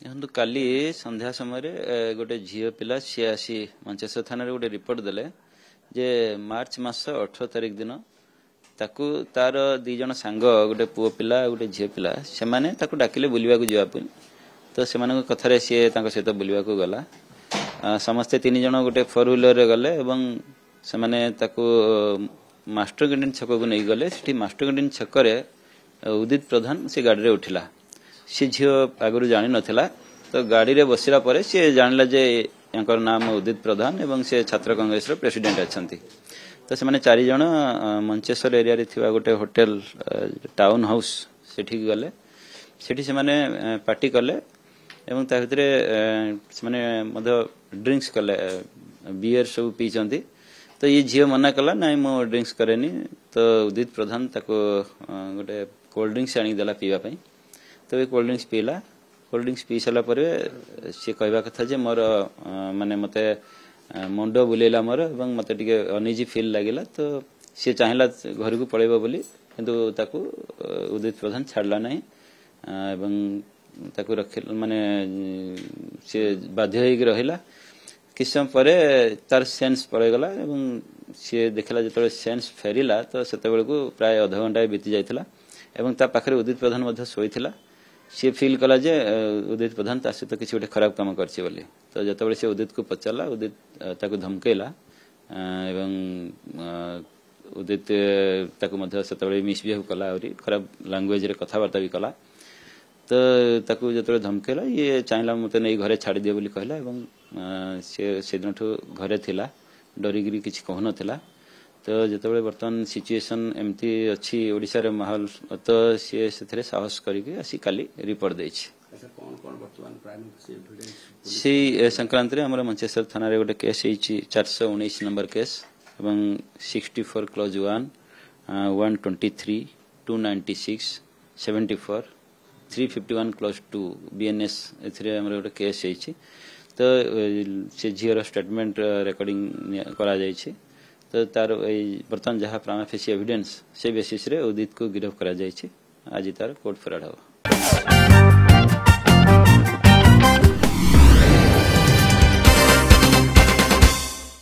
ଦେଖନ୍ତୁ କାଲି ସନ୍ଧ୍ୟା ସମୟରେ ଗୋଟେ ଝିଅ ପିଲା ସିଏ ଆସି ମଞ୍ଚେଶ୍ୱର ଥାନାରେ ଗୋଟେ ରିପୋର୍ଟ ଦେଲେ ଯେ ମାର୍ଚ୍ଚ ମାସ 18 ତାରିଖ ଦିନ ତାକୁ ତାର ଦି ଜଣ ସାଙ୍ଗ ଗୋଟେ ପୁଅ ପିଲା ଗୋଟେ ଝିଅ ପିଲା ସେମାନେ ତାକୁ ଡାକିଲେ ବୁଲିବାକୁ ଯିବା ପାଇଁ। ତ ସେମାନଙ୍କ କଥାରେ ସିଏ ତାଙ୍କ ସହିତ ବୁଲିବାକୁ ଗଲା। ସମସ୍ତେ ତିନି ଜଣ ଗୋଟେ 4 ହ୍ୱିଲରରେ ଗଲେ ଏବଂ ସେମାନେ ତାକୁ ମାଷ୍ଟର କ୍ୟାଣ୍ଟିନ୍ ଛକକୁ ନେଇ ଗଲେ। ସେଠି ମାଷ୍ଟର କ୍ୟାଣ୍ଟିନ୍ ଛକରେ ଉଦିତ ପ୍ରଧାନ ସେ ଗାଡ଼ିରେ ଉଠିଲା। सी झील आगु जान नाला तो गाड़ी रे बसला सी जानला जे यांकर नाम उदित प्रधान एवं से छात्र कांग्रेस रो प्रेसिडेंट अच्छा। तो से चार जन मंचेश्वर एरिया रे थिबा गोटे होटेल टाउन हाउस सेठी गले। सेठी से माने पार्टी कले एवं ता भितरे से माने मधो ड्रिंक्स कले बियर सब पीचंती। तो ये झील मना कला ना मो ड्रिंक्स करेनी। तो उदित प्रधान ताको गोटे कोल्ड ड्रिंक्स आनी देला पीवा पई। तो ये कोल्ड ड्रिंक्स पीला। कोल्ड ड्रिंक्स पी सारा पर सी कहवा कथा जे मोर माने मते मुंड बुलेला मोर एवं मते टिके अनइजी फील लागिला। तो सी चाहिला घर को पळेबो बोली किंतु ताकू उदित प्रधान छाड़ला नहीं एवं ताकू रखिल माने सी बाध्य होई रहिला। किछ समय परे तार सेंस पळे गला एवं सी देखला जतले सेंस फेरिला तो सेते बेल को प्राय आधा घंटा बीती जायतिला एवं ता पाखरे उदित प्रधान मध्ये सोइथिला। सी फिल कला जे उदित प्रधान ता सहित किसी गोटे खराब काम करछि बोली। तो जतबे से उदित को पचारला उदित ताको धमकेला एवं उदित ताको मध्ये सेतबे मिसबिहेव कला और खराब लैंग्वेज रे कथावार्ता भी कला। तो ताको जतबे धमकेला ये चाहला मते नै घरे छाड़ी दे बोली कहला एवं से दिनठू घरे थिला डरिगिरी किछि कहनथिला। तो जिते बर्तमान सिचुएशन एमती अच्छी ओडिशा रे माहौल तो सी से साहस करके आसी काली रिपोर्ट देछि। सी संक्रांत रे हमर मंचेश्वर थाना रे गोटे केस होइछि 419 नंबर केस एवं 64 क्लॉज 1 123 296 74 351 क्लॉज 2 बीएनएस एथरे हमर गोटे केस होइछि। तो से झीर स्टेटमेंट रेकॉर्डिंग करा जाइछि। तो तार बर्तमान जहाँ प्रामा फेसी एविडेंस से बेसिस रे उदित को गिरफ्त करा जाइछि। आज तार कोर्ट फराड हो।